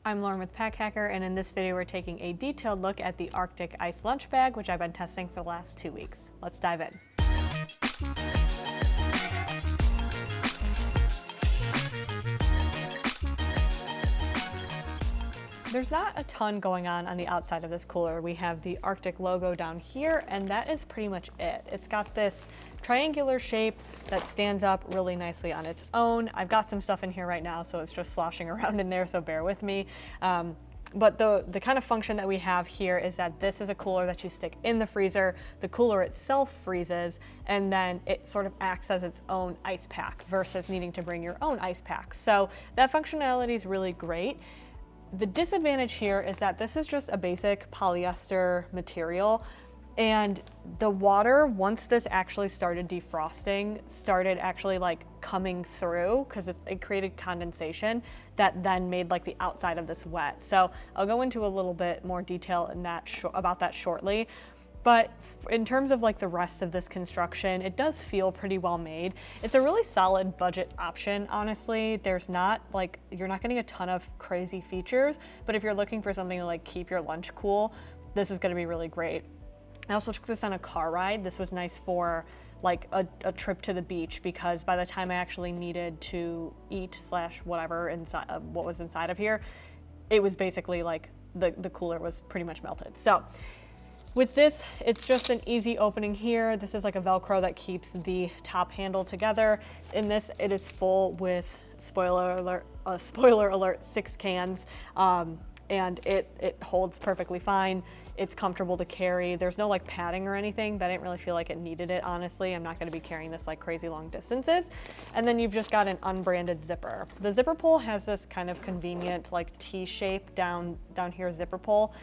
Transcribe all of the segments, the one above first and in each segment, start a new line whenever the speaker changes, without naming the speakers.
I'm Lauren with Pack Hacker, and in this video we're taking a detailed look at the RTIC Ice Lunch Bag, which I've been testing for the last 2 weeks. Let's dive in. There's not a ton going on the outside of this cooler. We have the Arctic logo down here, and that is pretty much it. It's got this triangular shape that stands up really nicely on its own. I've got some stuff in here right now, so it's just sloshing around in there, so bear with me. But the kind of function that we have here is that this is a cooler that you stick in the freezer. The cooler itself freezes, and then it sort of acts as its own ice pack versus needing to bring your own ice pack. So that functionality is really great. The disadvantage here is that this is just a basic polyester material, and the water, once this actually started defrosting, started actually like coming through because it created condensation that then made like the outside of this wet. So I'll go into a little bit more detail in that about that shortly. But in terms of like the rest of this construction, it does feel pretty well made. It's a really solid budget option, honestly. There's not like, you're not getting a ton of crazy features, but if you're looking for something to like keep your lunch cool, this is gonna be really great. I also took this on a car ride. This was nice for like a trip to the beach, because by the time I actually needed to eat / whatever inside what was inside of here, it was basically like the cooler was pretty much melted. So with this, it's just an easy opening here. This is like a Velcro that keeps the top handle together. In this, it is full with, spoiler alert, 6 cans, and it holds perfectly fine. It's comfortable to carry. There's no like padding or anything, but I didn't really feel like it needed it, honestly. I'm not gonna be carrying this like crazy long distances. And then you've just got an unbranded zipper. The zipper pull has this kind of convenient like T shape down here zipper pull.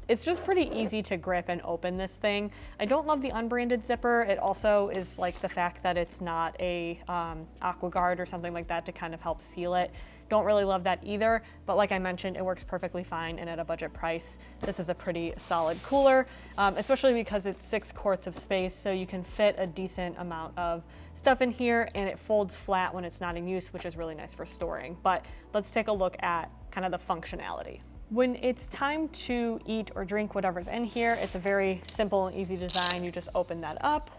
It's just pretty easy to grip and open this thing. I don't love the unbranded zipper. It also is like the fact that it's not a AquaGuard or something like that to kind of help seal it. Don't really love that either, but like I mentioned, it works perfectly fine, and at a budget price, this is a pretty solid cooler, especially because it's 6 quarts of space, so you can fit a decent amount of stuff in here, and it folds flat when it's not in use, which is really nice for storing. But let's take a look at kind of the functionality. When it's time to eat or drink whatever's in here, it's a very simple and easy design. You just open that up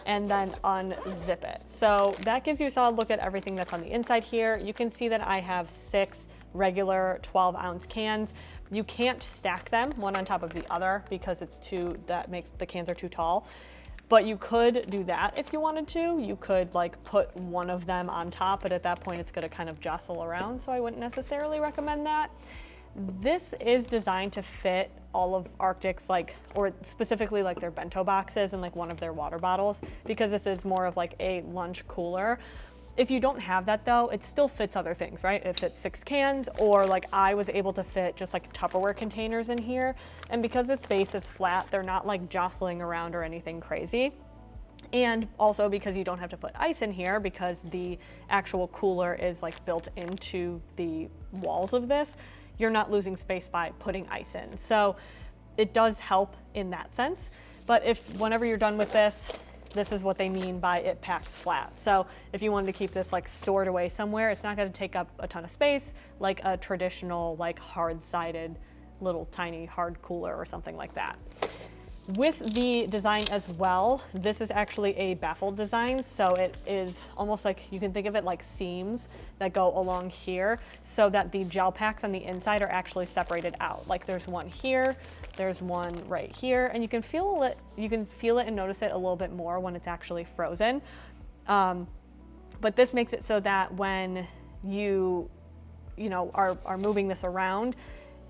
and then unzip it. So that gives you a solid look at everything that's on the inside here. You can see that I have 6 regular 12-ounce cans. You can't stack them one on top of the other because that makes the cans are too tall. But you could do that if you wanted to. You could like put one of them on top, but at that point it's gonna kind of jostle around, so I wouldn't necessarily recommend that. This is designed to fit all of Arctic's or specifically like their bento boxes and like one of their water bottles, because this is more of like a lunch cooler. If you don't have that though, it still fits other things, right? It fits 6 cans, or like I was able to fit just like Tupperware containers in here. And because this base is flat, they're not like jostling around or anything crazy. And also because you don't have to put ice in here, because the actual cooler is like built into the walls of this, you're not losing space by putting ice in. So it does help in that sense. But whenever you're done with this, this is what they mean by it packs flat. So if you wanted to keep this like stored away somewhere, it's not gonna take up a ton of space like a traditional like hard-sided little tiny hard cooler or something like that. With the design as well, this is actually a baffled design, so it is almost like, you can think of it like seams that go along here, so that the gel packs on the inside are actually separated out. Like there's one here, there's one right here, and you can feel it and notice it a little bit more when it's actually frozen. But this makes it so that when you are moving this around,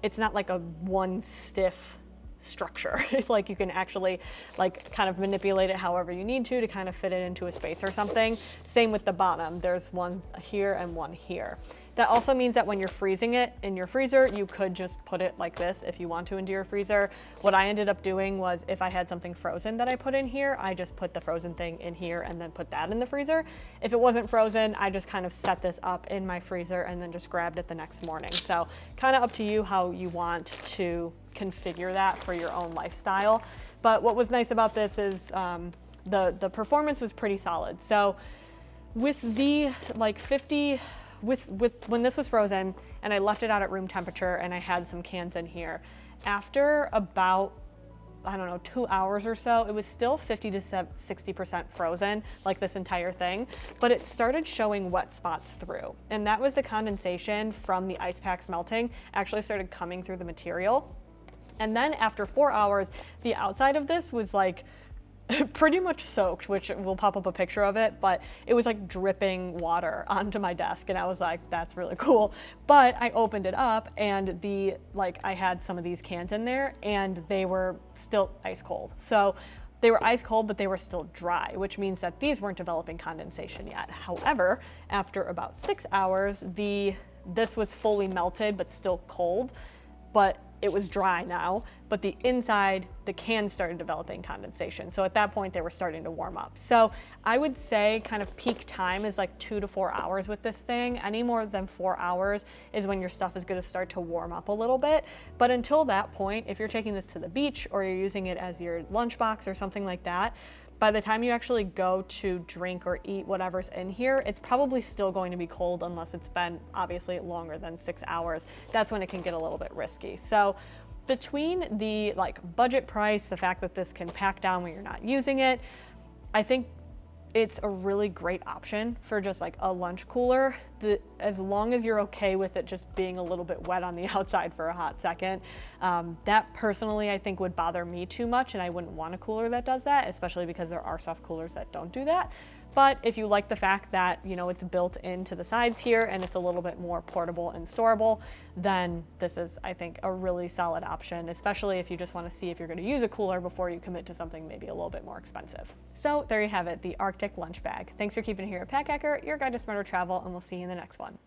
it's not like a one stiff structure. Like you can actually like kind of manipulate it however you need to kind of fit it into a space or something. Same with the bottom. There's one here and one here. That also means that when you're freezing it in your freezer, you could just put it like this if you want to into your freezer. What I ended up doing was, if I had something frozen that I put in here, I just put the frozen thing in here and then put that in the freezer. If it wasn't frozen, I just kind of set this up in my freezer and then just grabbed it the next morning. So kind of up to you how you want to configure that for your own lifestyle. But what was nice about this is the performance was pretty solid. So with the like 50 when this was frozen and I left it out at room temperature and I had some cans in here, after about, I don't know, 2 hours or so, it was still 50 to 60% frozen, like this entire thing, but it started showing wet spots through. And that was the condensation from the ice packs melting actually started coming through the material. And then after 4 hours, the outside of this was like pretty much soaked, which we'll pop up a picture of it, but it was like dripping water onto my desk, and I was like, that's really cool. But I opened it up and I had some of these cans in there and they were still ice cold. So they were ice cold, but they were still dry, which means that these weren't developing condensation yet. However, after about 6 hours, this was fully melted but still cold, but it was dry now, but the inside, the cans started developing condensation. So at that point, they were starting to warm up. So I would say kind of peak time is like 2 to 4 hours with this thing. Any more than 4 hours is when your stuff is gonna start to warm up a little bit. But until that point, if you're taking this to the beach or you're using it as your lunchbox or something like that, by the time you actually go to drink or eat whatever's in here, it's probably still going to be cold unless it's been obviously longer than 6 hours. That's when it can get a little bit risky. So between the budget price, the fact that this can pack down when you're not using it, I think it's a really great option for just like a lunch cooler, as long as you're okay with it just being a little bit wet on the outside for a hot second. That personally I think would bother me too much, and I wouldn't want a cooler that does that, especially because there are soft coolers that don't do that. But if you like the fact that, it's built into the sides here and it's a little bit more portable and storable, then this is, I think, a really solid option, especially if you just want to see if you're going to use a cooler before you commit to something maybe a little bit more expensive. So there you have it, the RTIC Lunch Bag. Thanks for keeping it here at Pack Hacker, your guide to smarter travel, and we'll see you in the next one.